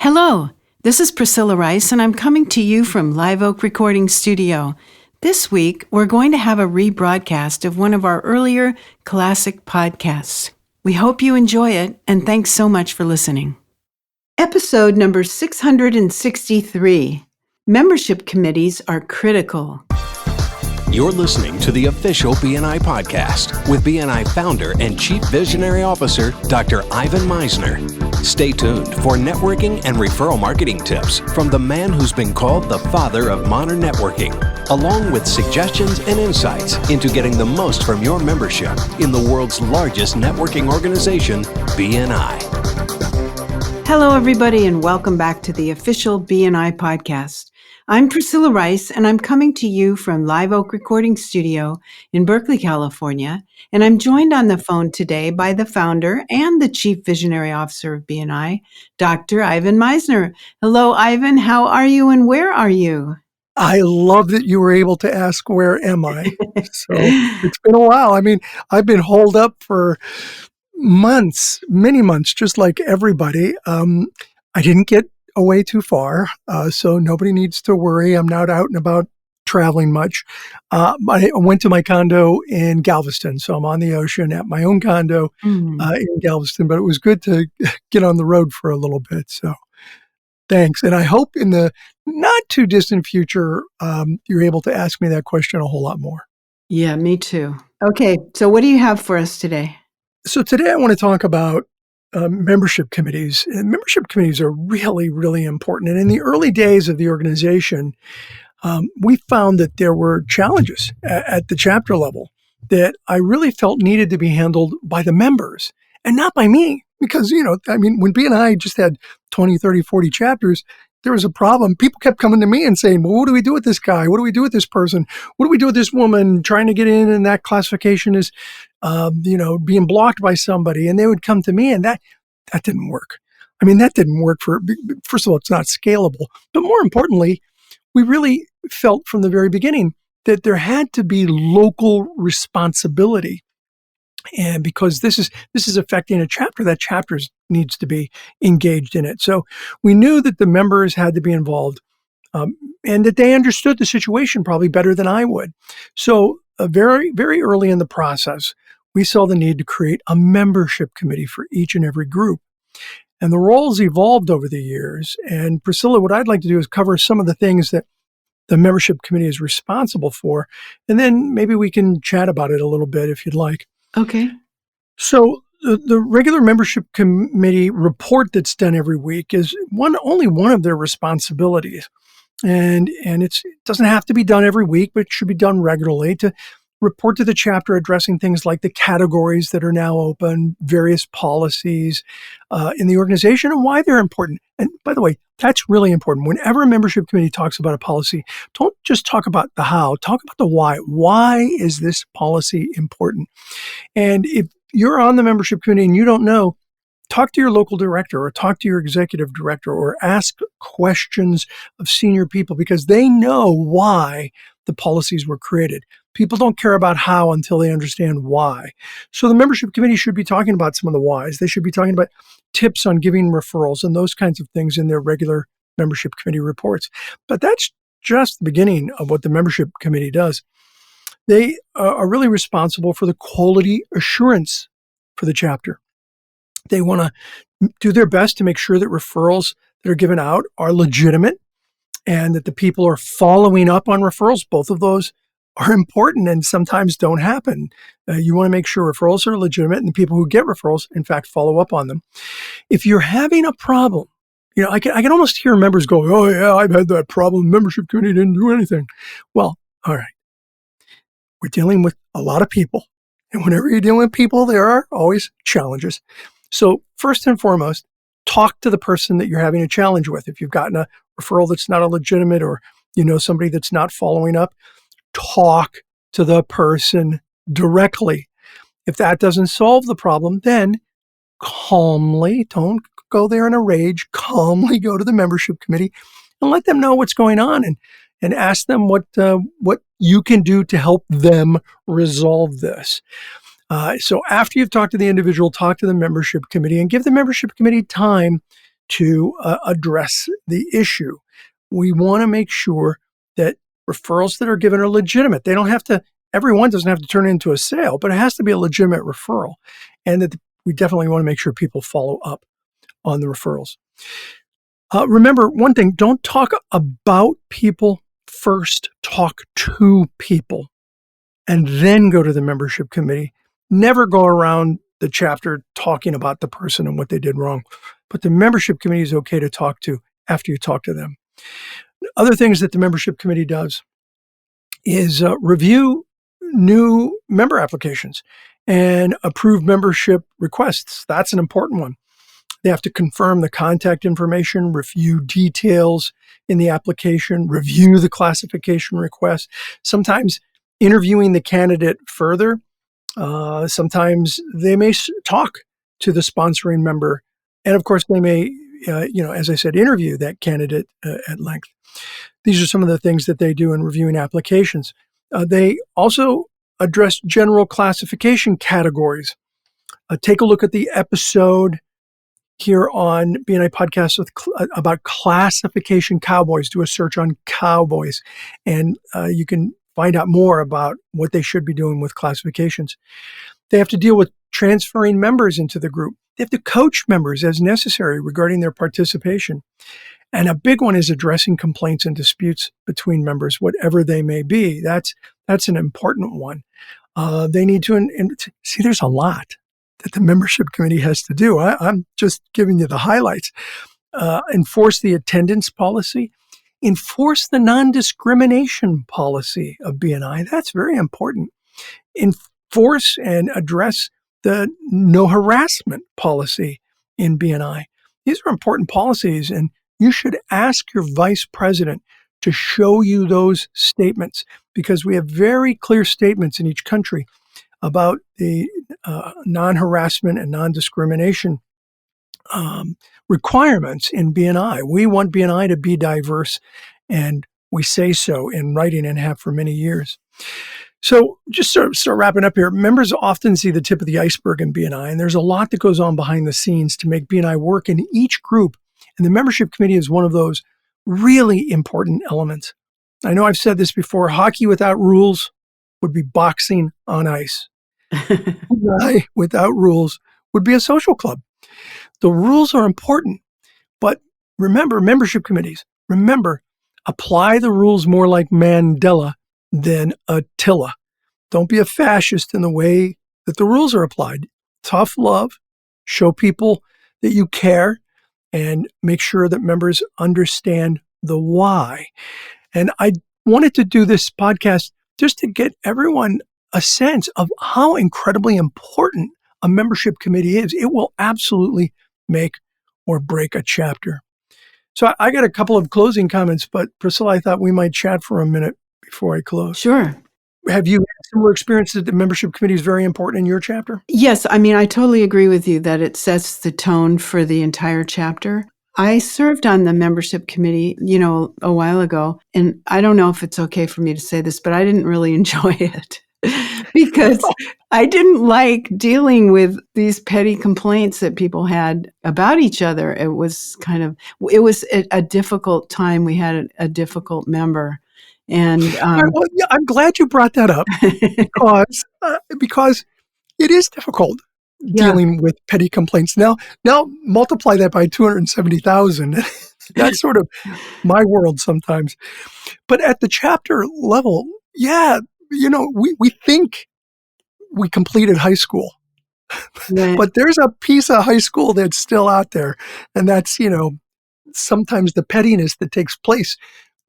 Hello, this is Priscilla Rice, and I'm coming to you from Live Oak Recording Studio. This week, we're going to have a rebroadcast of one of our earlier classic podcasts. We hope you enjoy it, and thanks so much for listening. Episode number 663. Membership committees are critical. You're listening to the official BNI podcast with BNI founder and Chief Visionary Officer, Dr. Ivan Misner. Stay tuned for networking and referral marketing tips from the man who's been called the father of modern networking, along with suggestions and insights into getting the most from your membership in the world's largest networking organization, BNI. Hello, everybody, and welcome back to the official BNI podcast. I'm Priscilla Rice, and I'm coming to you from Live Oak Recording Studio in Berkeley, California, and I'm joined on the phone today by the founder and the Chief Visionary Officer of BNI, Dr. Ivan Misner. Hello, Ivan. How are you, and where are you? I love that you were able to ask, where am I? So it's been a while. I mean, I've been holed up for months, many months, just like everybody. I didn't get away too far, so nobody needs to worry. I'm not out and about traveling much. I went to my condo in Galveston, so I'm on the ocean at my own condo in Galveston, but it was good to get on the road for a little bit, so thanks. And I hope in the not too distant future, you're able to ask me that question a whole lot more. Yeah, me too. Okay, so what do you have for us today? So today I want to talk about membership committees. And membership committees are really, really important. And in the early days of the organization, we found that there were challenges at the chapter level that I really felt needed to be handled by the members and not by me. Because, when BNI just had 20, 30, 40 chapters, there was a problem. People kept coming to me and saying, well, what do we do with this guy? What do we do with this person? What do we do with this woman trying to get in? And that classification is, being blocked by somebody. And they would come to me, and that didn't work. I mean, that didn't work first of all, it's not scalable. But more importantly, we really felt from the very beginning that there had to be local responsibility. And because this is affecting a chapter, that chapter needs to be engaged in it. So we knew that the members had to be involved, and that they understood the situation probably better than I would. So very, very early in the process, we saw the need to create a membership committee for each and every group. And the roles evolved over the years. And Priscilla, what I'd like to do is cover some of the things that the membership committee is responsible for, and then maybe we can chat about it a little bit if you'd like. Okay. So the regular membership committee report that's done every week is only one of their responsibilities. And it doesn't have to be done every week, but it should be done regularly to report to the chapter addressing things like the categories that are now open, various policies in the organization, and why they're important. And by the way, that's really important. Whenever a membership committee talks about a policy, don't just talk about the how, talk about the why. Why is this policy important? And if you're on the membership committee and you don't know, talk to your local director or talk to your executive director or ask questions of senior people, because they know why the policies were created. People don't care about how until they understand why. So the membership committee should be talking about some of the whys. They should be talking about tips on giving referrals and those kinds of things in their regular membership committee reports. But that's just the beginning of what the membership committee does. They are really responsible for the quality assurance for the chapter. They want to do their best to make sure that referrals that are given out are legitimate and that the people are following up on referrals. Both of those are important and sometimes don't happen. You want to make sure referrals are legitimate and the people who get referrals, in fact, follow up on them. If you're having a problem, I can almost hear members go, oh yeah, I've had that problem. Membership committee didn't do anything. Well, all right. We're dealing with a lot of people. And whenever you're dealing with people, there are always challenges. So first and foremost, talk to the person that you're having a challenge with. If you've gotten a referral that's not a legitimate, or somebody that's not following up, talk to the person directly. If that doesn't solve the problem, then calmly, don't go there in a rage, calmly go to the membership committee and let them know what's going on and ask them what you can do to help them resolve this. So after you've talked to the individual, talk to the membership committee and give the membership committee time to address the issue. We want to make sure that referrals that are given are legitimate. They don't have to, everyone doesn't have to turn it into a sale, but it has to be a legitimate referral. And that we definitely want to make sure people follow up on the referrals. Remember one thing, don't talk about people first, talk to people, and then go to the membership committee. Never go around the chapter talking about the person and what they did wrong. But the membership committee is okay to talk to after you talk to them. Other things that the membership committee does is review new member applications and approve membership requests. That's an important one. They have to confirm the contact information, review details in the application, review the classification request. Sometimes interviewing the candidate further. Sometimes they may talk to the sponsoring member. And of course, they may, as I said, interview that candidate at length. These are some of the things that they do in reviewing applications. They also address general classification categories. Take a look at the episode here on BNI Podcast about classification cowboys. Do a search on cowboys, and you can find out more about what they should be doing with classifications. They have to deal with transferring members into the group. They have to coach members as necessary regarding their participation. And a big one is addressing complaints and disputes between members, whatever they may be. That's an important one. They need to see. There's a lot that the membership committee has to do. I'm just giving you the highlights. Enforce the attendance policy. Enforce the non-discrimination policy of BNI. That's very important. Enforce and address the no harassment policy in BNI. These are important policies, and you should ask your vice president to show you those statements, because we have very clear statements in each country about the non-harassment and non-discrimination requirements in BNI. We want BNI to be diverse, and we say so in writing and have for many years. So just start wrapping up here. Members often see the tip of the iceberg in BNI, and there's a lot that goes on behind the scenes to make BNI work in each group. And the membership committee is one of those really important elements. I know I've said this before, hockey without rules would be boxing on ice. BNI without rules would be a social club. The rules are important, but remember, membership committees, apply the rules more like Mandela than Attila. Don't be a fascist in the way that the rules are applied. Tough love, show people that you care, and make sure that members understand the why. And I wanted to do this podcast just to get everyone a sense of how incredibly important a membership committee is. It will absolutely make or break a chapter. So I got a couple of closing comments, but Priscilla, I thought we might chat for a minute before I close. Sure. Have you had similar experience that the membership committee is very important in your chapter? Yes. I mean, I totally agree with you that it sets the tone for the entire chapter. I served on the membership committee, a while ago, and I don't know if it's okay for me to say this, but I didn't really enjoy it because I didn't like dealing with these petty complaints that people had about each other. It was a difficult time. We had a difficult member. And well, yeah, I'm glad you brought that up because it is difficult dealing with petty complaints. Now multiply that by 270,000. That's sort of my world sometimes. But at the chapter level, we think we completed high school, but there's a piece of high school that's still out there, and that's sometimes the pettiness that takes place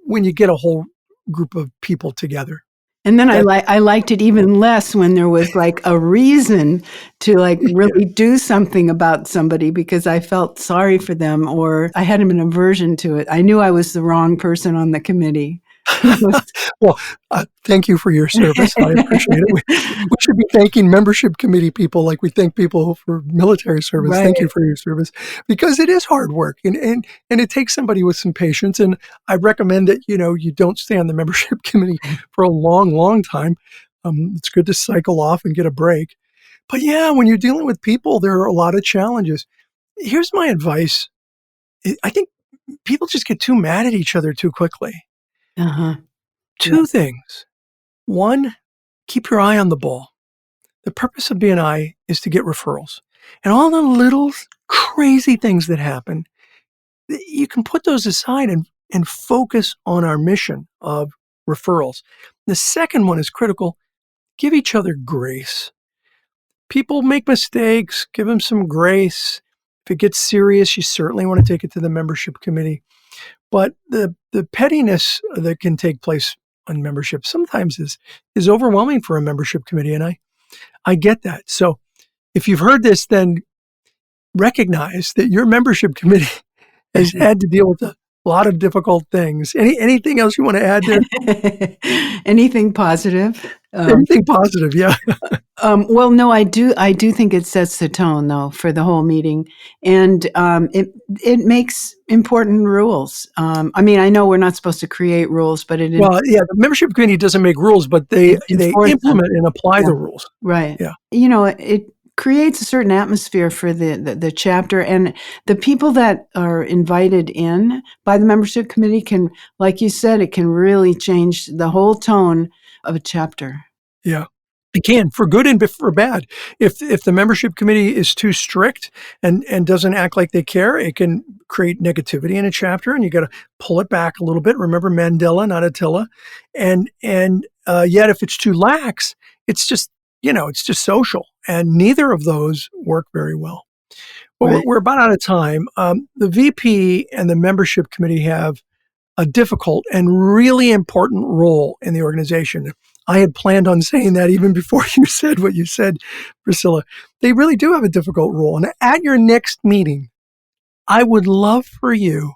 when you get a whole group of people together. And then I liked it even less when there was like a reason to really do something about somebody because I felt sorry for them or I had an aversion to it. I knew I was the wrong person on the committee. Well, thank you for your service. I appreciate it. We should be thanking membership committee people like we thank people for military service. Right. Thank you for your service because it is hard work and it takes somebody with some patience. And I recommend that, you don't stay on the membership committee for a long, long time. It's good to cycle off and get a break. But yeah, when you're dealing with people, there are a lot of challenges. Here's my advice I think people just get too mad at each other too quickly. Uh-huh. Two things. One, keep your eye on the ball. The purpose of BNI is to get referrals. And all the little crazy things that happen, you can put those aside and focus on our mission of referrals. The second one is critical. Give each other grace. People make mistakes. Give them some grace. If it gets serious, you certainly want to take it to the membership committee. But the pettiness that can take place on membership sometimes is overwhelming for a membership committee. And I get that. So if you've heard this, then recognize that your membership committee has had to deal with a lot of difficult things. Anything else you want to add there? Anything positive? Anything positive, yeah. Well, no, I do think it sets the tone, though, for the whole meeting, and it makes important rules. I mean, I know we're not supposed to create rules, but the membership committee doesn't make rules, but they implement and apply the rules. Right. Yeah. It creates a certain atmosphere for the chapter, and the people that are invited in by the membership committee can, like you said, it can really change the whole tone of a chapter. Yeah. It can, for good and for bad. If the membership committee is too strict and doesn't act like they care, it can create negativity in a chapter, and you got to pull it back a little bit. Remember Mandela, not Attila. And yet, if it's too lax, it's just social, and neither of those work very well. Well, Right. we're about out of time. The VP and the membership committee have a difficult and really important role in the organization. I had planned on saying that even before you said what you said, Priscilla. They really do have a difficult role. And at your next meeting, I would love for you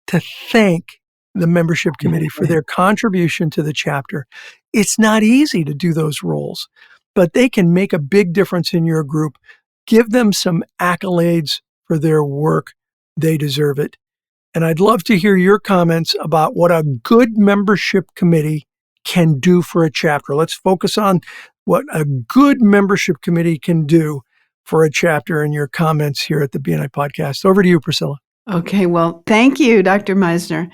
to thank the membership committee for their contribution to the chapter. It's not easy to do those roles, but they can make a big difference in your group. Give them some accolades for their work. They deserve it. And I'd love to hear your comments about what a good membership committee can do for a chapter. Let's focus on what a good membership committee can do for a chapter in your comments here at the BNI Podcast. Over to you, Priscilla. Okay, well, thank you, Dr. Meisner.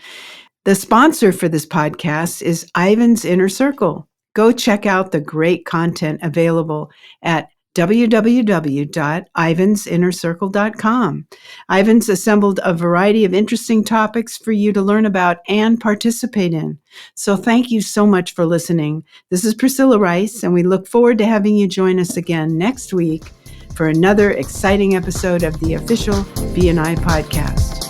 The sponsor for this podcast is Ivan's Inner Circle. Go check out the great content available at www.ivansinnercircle.com. Ivan's assembled a variety of interesting topics for you to learn about and participate in. So thank you so much for listening. This is Priscilla Rice, and we look forward to having you join us again next week for another exciting episode of the official BNI Podcast.